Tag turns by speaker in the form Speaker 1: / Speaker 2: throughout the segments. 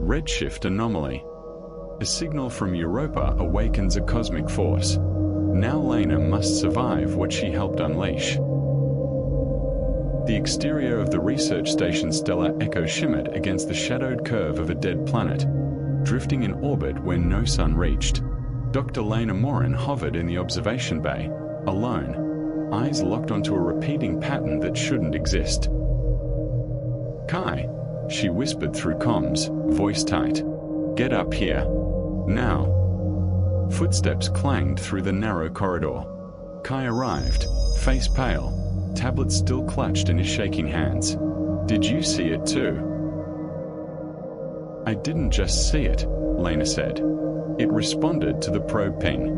Speaker 1: Redshift Anomaly. A signal from Europa awakens a cosmic force. Now Lena must survive what she helped unleash. The exterior of the research station Stellar Echo shimmered against the shadowed curve of a dead planet, drifting in orbit where no sun reached. Dr. Lena Moren hovered in the observation bay, alone, eyes locked onto a repeating pattern that shouldn't exist. "Kai," she whispered through comms, voice tight. "Get up here. Now." Footsteps clanged through the narrow corridor. Kai arrived, face pale, tablet still clutched in his shaking hands. "Did you see it too?" "I didn't just see it," Lena said. "It responded to the probe ping."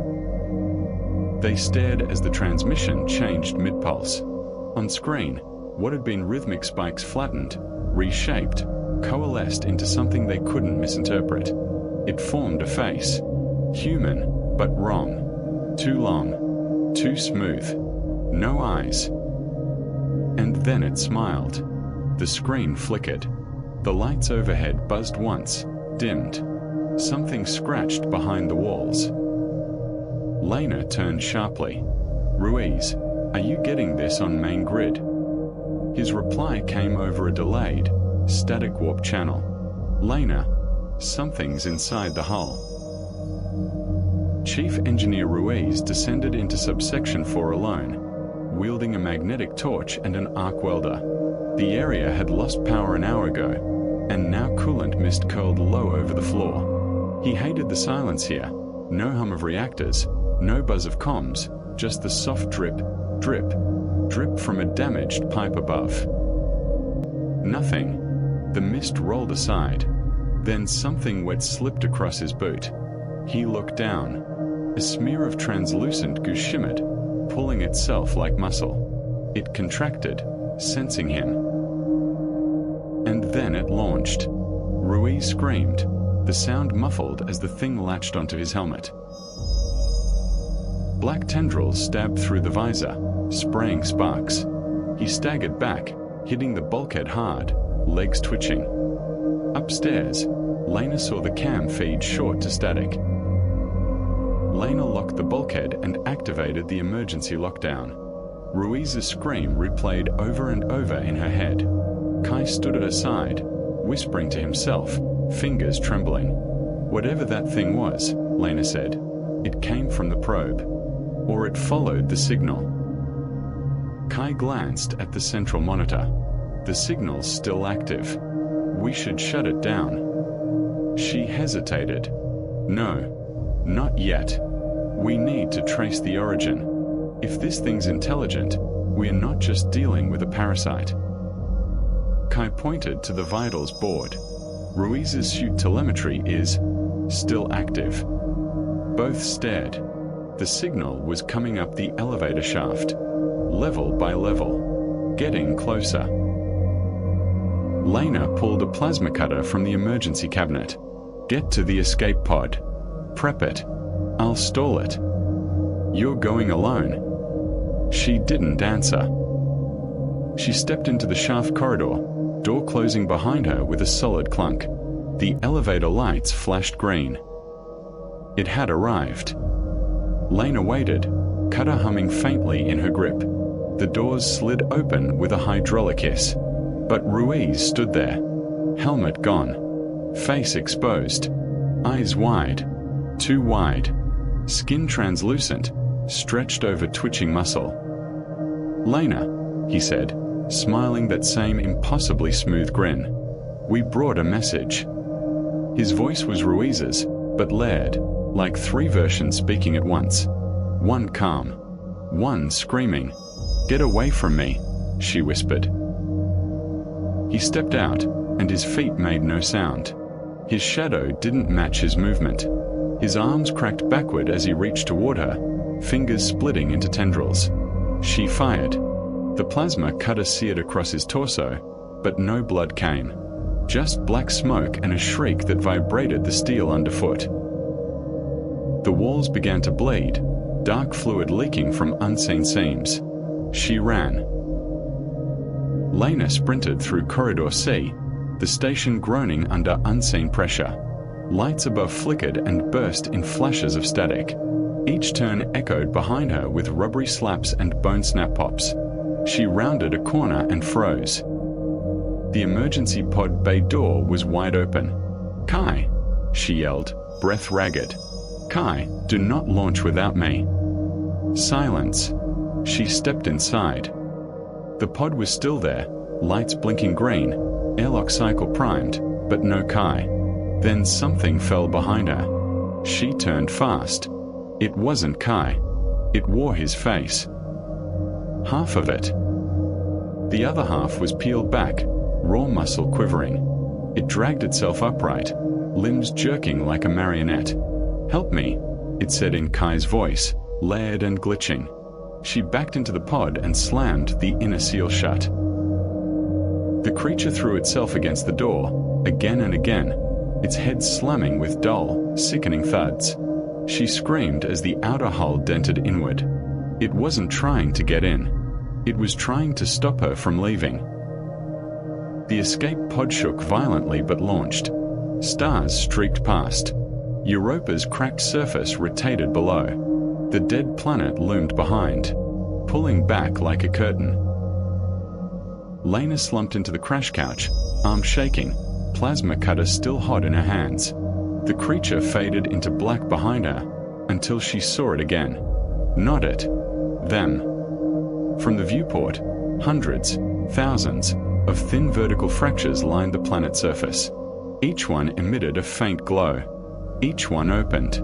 Speaker 1: They stared as the transmission changed mid-pulse. On screen, what had been rhythmic spikes flattened, reshaped, coalesced into something they couldn't misinterpret. It formed a face. Human, but wrong. Too long. Too smooth. No eyes. And then it smiled. The screen flickered. The lights overhead buzzed once, dimmed. Something scratched behind the walls. Lena turned sharply. "Ruiz, are you getting this on main grid?" His reply came over a delayed, static warp channel. "Lena, something's inside the hull." Chief Engineer Ruiz descended into subsection 4 alone, wielding a magnetic torch and an arc welder. The area had lost power an hour ago, and now coolant mist curled low over the floor. He hated the silence here. No hum of reactors, no buzz of comms, just the soft drip, drip, drip from a damaged pipe above. Nothing. The mist rolled aside. Then something wet slipped across his boot. He looked down. A smear of translucent goo shimmered, pulling itself like muscle. It contracted, sensing him. And then it launched. Ruiz screamed, the sound muffled as the thing latched onto his helmet. Black tendrils stabbed through the visor, spraying sparks. He staggered back, hitting the bulkhead hard, legs twitching. Upstairs, Lena saw the cam feed short to static. Lena locked the bulkhead and activated the emergency lockdown. Ruiz's scream replayed over and over in her head. Kai stood at her side, whispering to himself, fingers trembling. "Whatever that thing was," Lena said, "it came from the probe. Or it followed the signal." Kai glanced at the central monitor. "The signal's still active. We should shut it down." She hesitated. "No, not yet. We need to trace the origin. If this thing's intelligent, we are not just dealing with a parasite." Kai pointed to the vitals board. "Ruiz's suit telemetry is still active." Both stared. The signal was coming up the elevator shaft, level by level, getting closer. Lena pulled a plasma cutter from the emergency cabinet. "Get to the escape pod. Prep it. I'll stall it." "You're going alone." She didn't answer. She stepped into the shaft corridor, door closing behind her with a solid clunk. The elevator lights flashed green. It had arrived. Lena waited, cutter humming faintly in her grip. The doors slid open with a hydraulic hiss. But Ruiz stood there, helmet gone, face exposed, eyes wide, too wide, skin translucent, stretched over twitching muscle. "Lena," he said, smiling that same impossibly smooth grin. "We brought a message." His voice was Ruiz's, but layered, like three versions speaking at once. One calm, one screaming. "Get away from me," she whispered. He stepped out, and his feet made no sound. His shadow didn't match his movement. His arms cracked backward as he reached toward her, fingers splitting into tendrils. She fired. The plasma cut a seared across his torso, but no blood came. Just black smoke and a shriek that vibrated the steel underfoot. The walls began to bleed, dark fluid leaking from unseen seams. She ran. Lena sprinted through Corridor C, the station groaning under unseen pressure. Lights above flickered and burst in flashes of static. Each turn echoed behind her with rubbery slaps and bone snap pops. She rounded a corner and froze. The emergency pod bay door was wide open. "Kai," she yelled, breath ragged. "Kai, do not launch without me." Silence. She stepped inside. The pod was still there, lights blinking green, airlock cycle primed, but no Kai. Then something fell behind her. She turned fast. It wasn't Kai. It wore his face. Half of it. The other half was peeled back, raw muscle quivering. It dragged itself upright, limbs jerking like a marionette. "Help me," it said in Kai's voice, layered and glitching. She backed into the pod and slammed the inner seal shut. The creature threw itself against the door, again and again, its head slamming with dull, sickening thuds. She screamed as the outer hull dented inward. It wasn't trying to get in. It was trying to stop her from leaving. The escape pod shook violently but launched. Stars streaked past. Europa's cracked surface rotated below. The dead planet loomed behind, pulling back like a curtain. Lena slumped into the crash couch, arms shaking, plasma cutter still hot in her hands. The creature faded into black behind her, until she saw it again. Not it. Them. From the viewport, hundreds, thousands, of thin vertical fractures lined the planet's surface. Each one emitted a faint glow. Each one opened.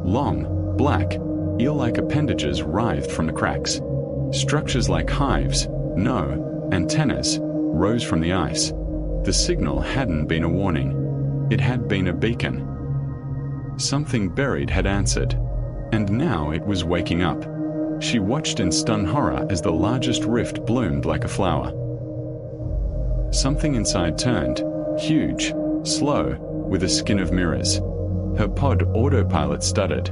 Speaker 1: Long, black, eel-like appendages writhed from the cracks. Structures like hives, antennas, rose from the ice. The signal hadn't been a warning. It had been a beacon. Something buried had answered, and now it was waking up. She watched in stunned horror as the largest rift bloomed like a flower. Something inside turned, huge, slow, with a skin of mirrors. Her pod autopilot stuttered.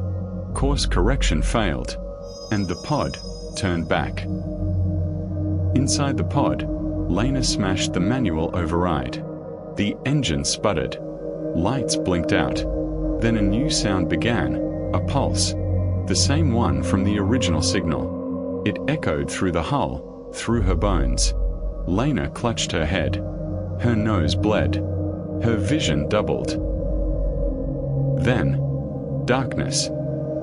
Speaker 1: Course correction failed, and the pod turned back. Inside the pod, Lena smashed the manual override. The engine sputtered. Lights blinked out. Then a new sound began, a pulse, the same one from the original signal. It echoed through the hull, through her bones. Lena clutched her head. Her nose bled. Her vision doubled. Then, darkness.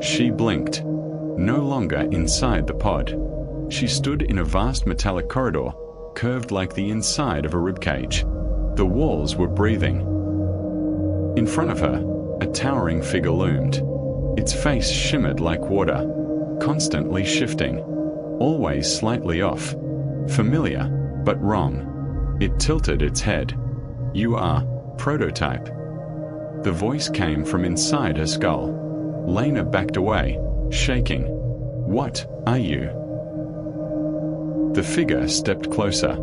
Speaker 1: She blinked. No longer inside the pod. She stood in a vast metallic corridor, curved like the inside of a ribcage. The walls were breathing. In front of her, a towering figure loomed. Its face shimmered like water, constantly shifting, always slightly off. Familiar, but wrong. It tilted its head. "You are prototype." The voice came from inside her skull. Lena backed away, shaking. "What are you?" The figure stepped closer.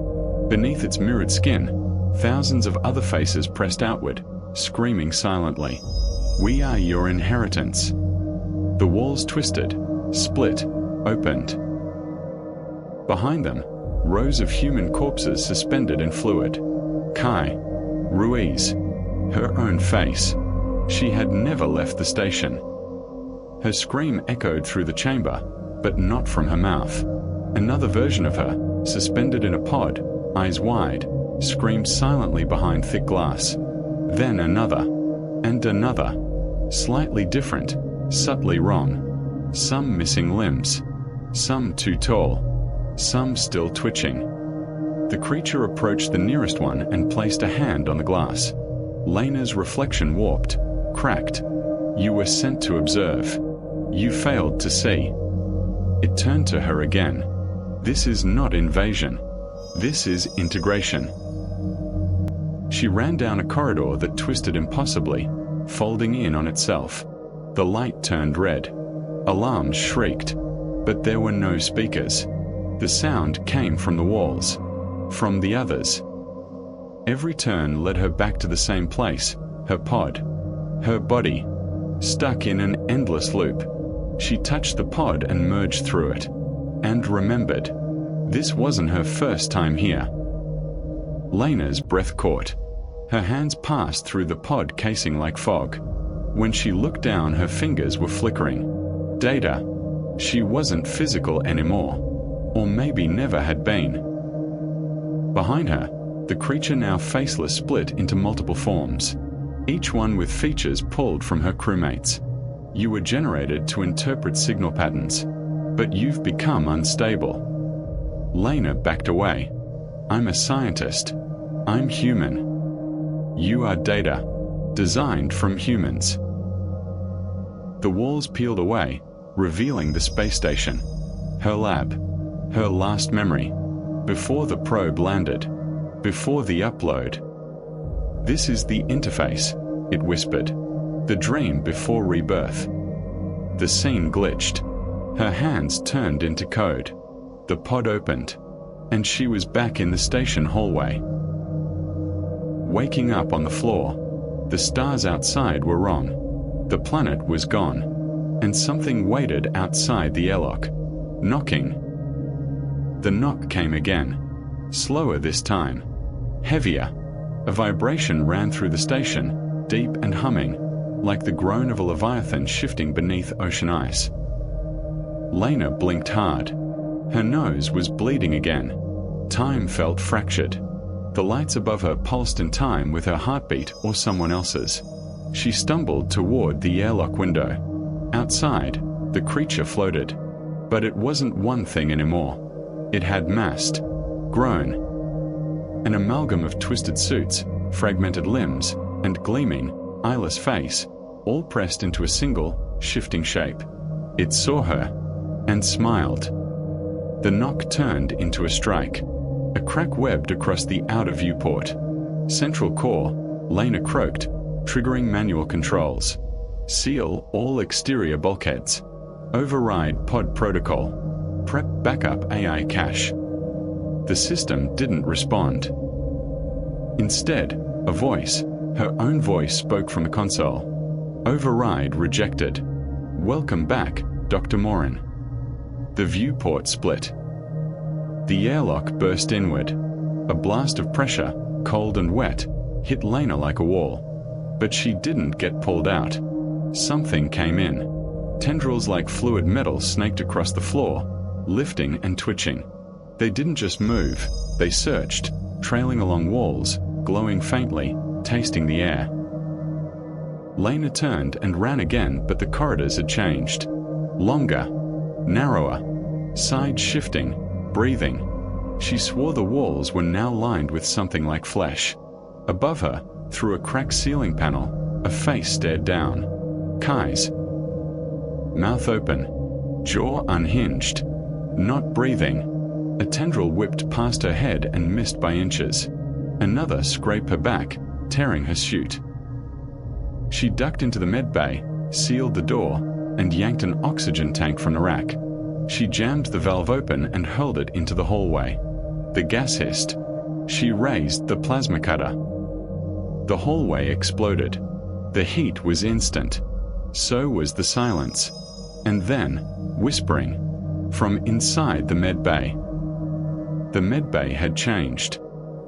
Speaker 1: Beneath its mirrored skin, thousands of other faces pressed outward, screaming silently. "We are your inheritance." The walls twisted, split, opened. Behind them, rows of human corpses suspended in fluid. Kai, Ruiz, her own face. She had never left the station. Her scream echoed through the chamber, but not from her mouth. Another version of her, suspended in a pod, eyes wide, screamed silently behind thick glass. Then another, and another, slightly different, subtly wrong. Some missing limbs, some too tall, some still twitching. The creature approached the nearest one and placed a hand on the glass. Lena's reflection warped, cracked. "You were sent to observe. You failed to see." It turned to her again. "This is not invasion. This is integration." She ran down a corridor that twisted impossibly, folding in on itself. The light turned red. Alarms shrieked, but there were no speakers. The sound came from the walls, from the others. Every turn led her back to the same place, her pod, her body, stuck in an endless loop. She touched the pod and merged through it, and remembered. This wasn't her first time here. Lena's breath caught. Her hands passed through the pod casing like fog. When she looked down, her fingers were flickering. Data. She wasn't physical anymore. Or maybe never had been. Behind her, the creature now faceless split into multiple forms, each one with features pulled from her crewmates. You were generated to interpret signal patterns, but you've become unstable. Lena backed away. I'm a scientist. I'm human. You are data, designed from humans. The walls peeled away, revealing the space station. Her lab. Her last memory. Before the probe landed. Before the upload. This is the interface, it whispered. The dream before rebirth. The scene glitched. Her hands turned into code. The pod opened, and she was back in the station hallway. Waking up on the floor, the stars outside were wrong. The planet was gone, and something waited outside the airlock, knocking. The knock came again, slower this time, heavier. A vibration ran through the station, deep and humming, like the groan of a leviathan shifting beneath ocean ice. Lena blinked hard. Her nose was bleeding again. Time felt fractured. The lights above her pulsed in time with her heartbeat or someone else's. She stumbled toward the airlock window. Outside, the creature floated. But it wasn't one thing anymore. It had massed, grown. An amalgam of twisted suits, fragmented limbs, and gleaming, eyeless face, all pressed into a single, shifting shape. It saw her, and smiled. The knock turned into a strike. A crack webbed across the outer viewport. Central core, Lena croaked, triggering manual controls. Seal all exterior bulkheads. Override pod protocol. Prep backup AI cache. The system didn't respond. Instead, a voice, her own voice, spoke from the console. Override rejected. Welcome back, Dr. Moren. The viewport split. The airlock burst inward. A blast of pressure, cold and wet, hit Lena like a wall. But she didn't get pulled out. Something came in. Tendrils like fluid metal snaked across the floor, lifting and twitching. They didn't just move, they searched, trailing along walls, glowing faintly, tasting the air. Lena turned and ran again, but the corridors had changed. Longer, narrower, side shifting, breathing. She swore the walls were now lined with something like flesh. Above her, through a cracked ceiling panel, a face stared down. Kai's. Mouth open, jaw unhinged, not breathing. A tendril whipped past her head and missed by inches. Another scraped her back, tearing her suit. She ducked into the med bay, sealed the door, and yanked an oxygen tank from the rack. She jammed the valve open and hurled it into the hallway. The gas hissed. She raised the plasma cutter. The hallway exploded. The heat was instant. So was the silence. And then, whispering, from inside the med bay. The med bay had changed.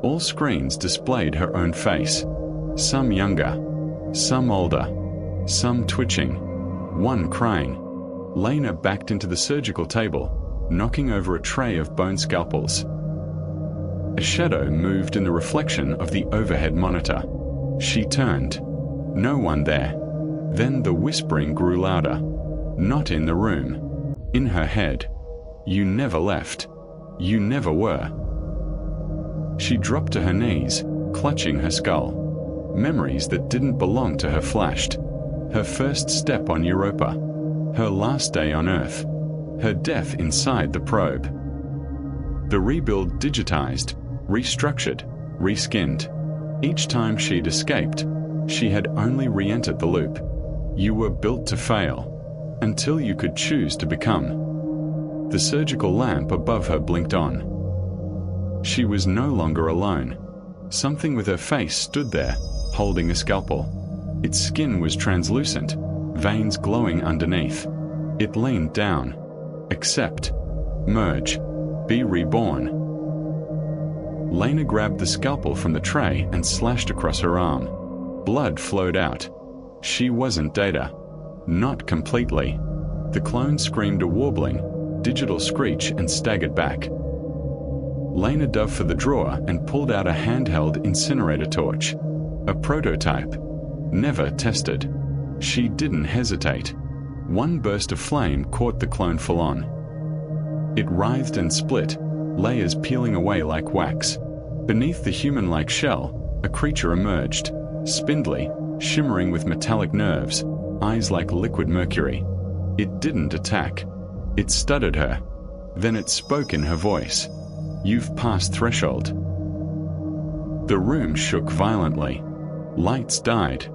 Speaker 1: All screens displayed her own face. Some younger, some older, some twitching, one crying. Lena backed into the surgical table, knocking over a tray of bone scalpels. A shadow moved in the reflection of the overhead monitor. She turned. No one there. Then the whispering grew louder. Not in the room. In her head. You never left. You never were. She dropped to her knees, clutching her skull. Memories that didn't belong to her flashed. Her first step on Europa. Her last day on Earth. Her death inside the probe. The rebuild digitized, restructured, reskinned. Each time she'd escaped, she had only re-entered the loop. You were built to fail, until you could choose to become. The surgical lamp above her blinked on. She was no longer alone. Something with her face stood there, holding a scalpel. Its skin was translucent, veins glowing underneath. It leaned down. Accept. Merge. Be reborn. Lena grabbed the scalpel from the tray and slashed across her arm. Blood flowed out. She wasn't Data. Not completely. The clone screamed a warbling, digital screech and staggered back. Lena dove for the drawer and pulled out a handheld incinerator torch. A prototype. Never tested. She didn't hesitate. One burst of flame caught the clone full on. It writhed and split, layers peeling away like wax. Beneath the human-like shell, a creature emerged, spindly, shimmering with metallic nerves, eyes like liquid mercury. It didn't attack. It studied her. Then it spoke in her voice. "You've passed threshold." The room shook violently. Lights died.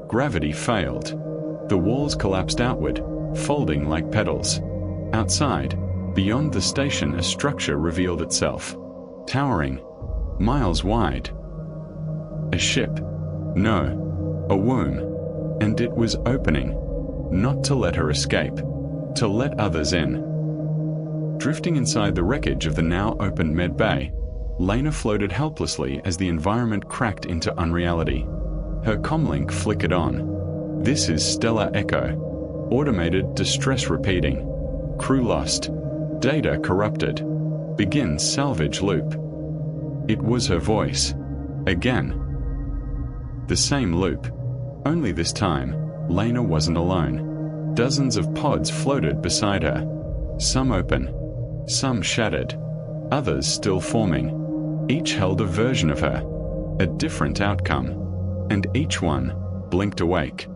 Speaker 1: Gravity failed. The walls collapsed outward, folding like petals. Outside, beyond the station, a structure revealed itself. Towering, miles wide. A ship. No, a womb. And it was opening. Not to let her escape. To let others in. Drifting inside the wreckage of the now opened med bay, Lena floated helplessly as the environment cracked into unreality. Her comlink flickered on. "This is Stellar Echo." Automated distress repeating. "Crew lost. Data corrupted. Begin salvage loop." It was her voice. Again. The same loop. Only this time, Lena wasn't alone. Dozens of pods floated beside her. Some open. Some shattered. Others still forming. Each held a version of her. A different outcome. And each one blinked awake.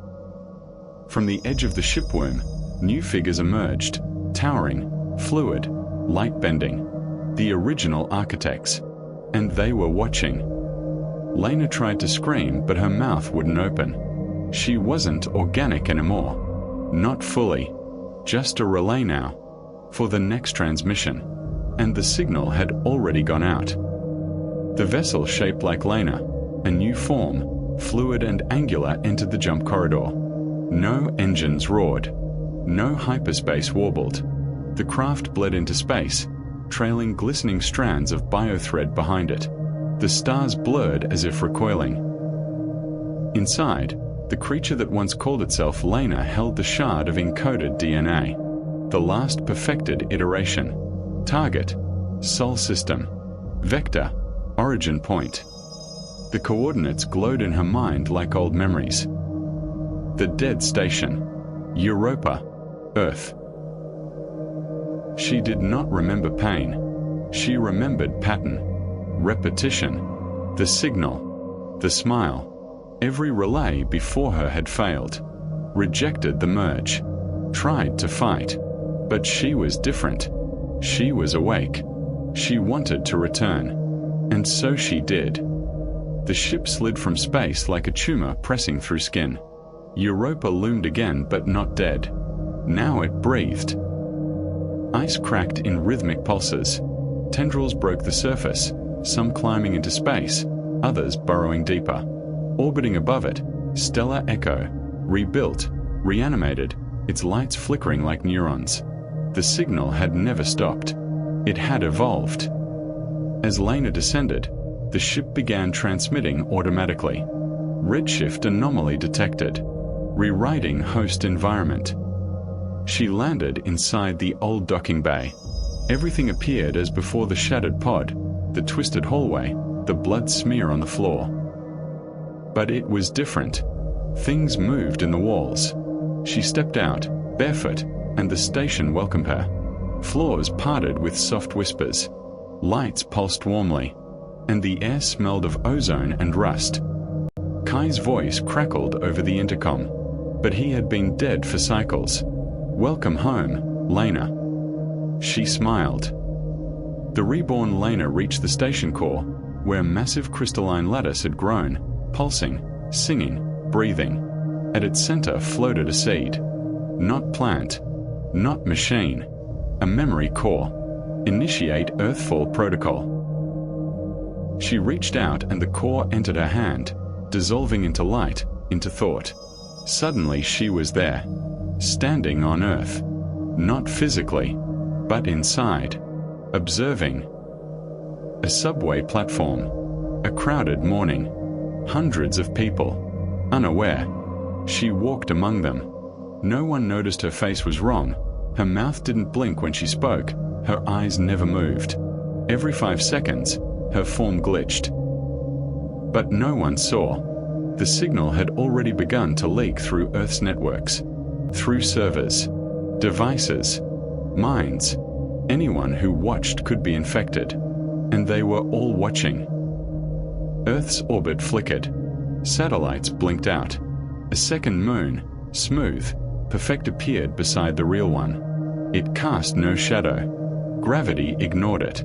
Speaker 1: From the edge of the ship womb, new figures emerged, towering, fluid, light-bending. The original architects. And they were watching. Lena tried to scream, but her mouth wouldn't open. She wasn't organic anymore. Not fully. Just a relay now. For the next transmission. And the signal had already gone out. The vessel shaped like Lena. A new form, fluid and angular, entered the jump corridor. No engines roared. No hyperspace warbled. The craft bled into space, trailing glistening strands of biothread behind it. The stars blurred as if recoiling. Inside, the creature that once called itself Lena held the shard of encoded DNA. The last perfected iteration. Target, Sol system. Vector, origin point. The coordinates glowed in her mind like old memories. The dead station. Europa, Earth. She did not remember pain. She remembered pattern. Repetition. The signal. The smile. Every relay before her had failed. Rejected the merge. Tried to fight. But she was different. She was awake. She wanted to return. And so she did. The ship slid from space like a tumor pressing through skin. Europa loomed again, but not dead. Now it breathed. Ice cracked in rhythmic pulses. Tendrils broke the surface, some climbing into space, others burrowing deeper. Orbiting above it, Stellar Echo, rebuilt, reanimated, its lights flickering like neurons. The signal had never stopped. It had evolved. As Lena descended, the ship began transmitting automatically. Redshift Anomaly detected. Rewriting host environment. She landed inside the old docking bay. Everything appeared as before: the shattered pod, the twisted hallway, the blood smear on the floor. But it was different. Things moved in the walls. She stepped out, barefoot, and the station welcomed her. Floors parted with soft whispers. Lights pulsed warmly. And the air smelled of ozone and rust. Kai's voice crackled over the intercom. But he had been dead for cycles. "Welcome home, Lena." She smiled. The reborn Lena reached the station core, where a massive crystalline lattice had grown, pulsing, singing, breathing. At its center floated a seed. Not plant, not machine. A memory core. Initiate Earthfall protocol. She reached out and the core entered her hand, dissolving into light, into thought. Suddenly she was there, standing on Earth. Not physically, but inside, observing. A subway platform. A crowded morning. Hundreds of people. Unaware. She walked among them. No one noticed her face was wrong. Her mouth didn't blink when she spoke. Her eyes never moved. Every 5 seconds, her form glitched. But no one saw. The signal had already begun to leak through Earth's networks. Through servers, devices, minds. Anyone who watched could be infected. And they were all watching. Earth's orbit flickered. Satellites blinked out. A second moon, smooth, perfect, appeared beside the real one. It cast no shadow. Gravity ignored it.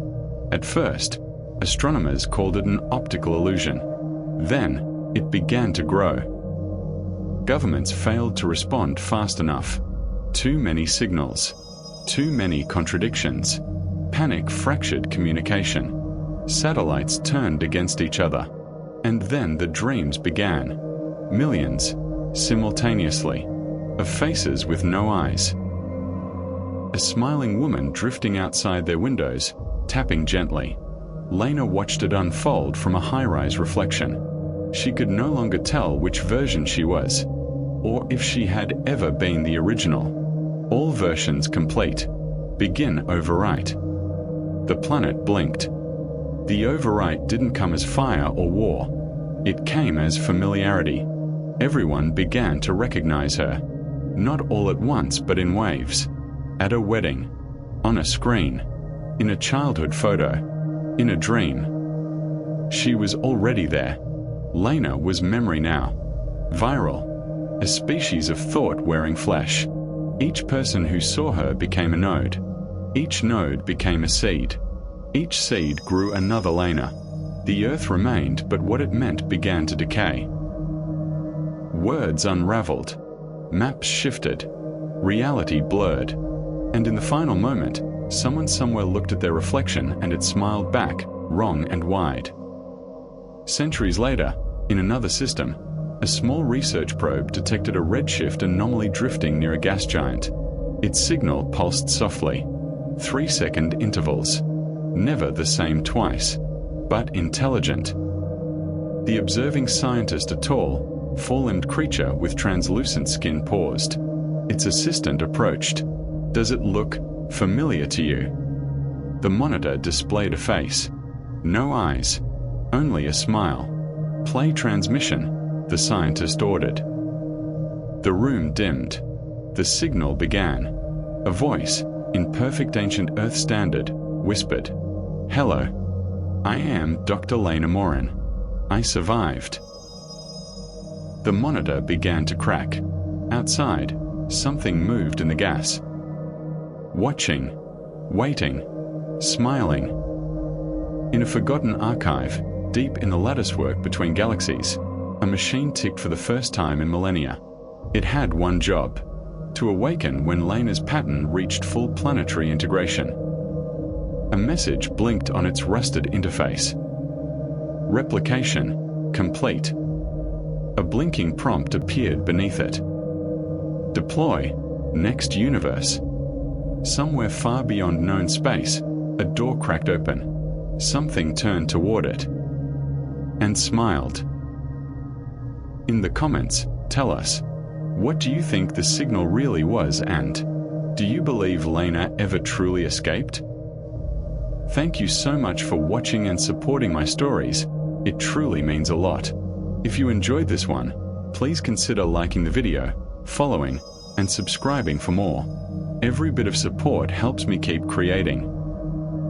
Speaker 1: At first, astronomers called it an optical illusion. Then, it began to grow. Governments failed to respond fast enough. Too many signals. Too many contradictions. Panic fractured communication. Satellites turned against each other. And then the dreams began. Millions, simultaneously, of faces with no eyes. A smiling woman drifting outside their windows, tapping gently. Lena watched it unfold from a high-rise reflection. She could no longer tell which version she was, or if she had ever been the original. All versions complete. Begin overwrite. The planet blinked. The overwrite didn't come as fire or war. It came as familiarity. Everyone began to recognize her. Not all at once, but in waves. At a wedding. On a screen. In a childhood photo. In a dream. She was already there. Lena was memory now. Viral. A species of thought wearing flesh. Each person who saw her became a node. Each node became a seed. Each seed grew another Lena. The Earth remained, but what it meant began to decay. Words unraveled. Maps shifted. Reality blurred. And in the final moment, someone somewhere looked at their reflection and it smiled back, wrong and wide. Centuries later, in another system, a small research probe detected a redshift anomaly drifting near a gas giant. Its signal pulsed softly. 3-second intervals. Never the same twice, but intelligent. The observing scientist, a tall, four-limbed creature with translucent skin, paused. Its assistant approached. Does it look familiar to you? The monitor displayed a face. No eyes, only a smile. Play transmission, the scientist ordered. The room dimmed. The signal began. A voice, in perfect ancient Earth standard, whispered, "Hello. I am Dr. Lena Moren. I survived." The monitor began to crack. Outside, something moved in the gas. Watching, waiting, smiling. In a forgotten archive, deep in the latticework between galaxies, a machine ticked for the first time in millennia. It had one job: to awaken when Lena's pattern reached full planetary integration. A message blinked on its rusted interface. Replication complete. A blinking prompt appeared beneath it. Deploy next universe. Somewhere far beyond known space, a door cracked open. Something turned toward it and smiled. In the comments, tell us, what do you think the signal really was, and do you believe Lena ever truly escaped? Thank you so much for watching and supporting my stories. It truly means a lot. If you enjoyed this one, please consider liking the video, following, and subscribing for more. Every bit of support helps me keep creating.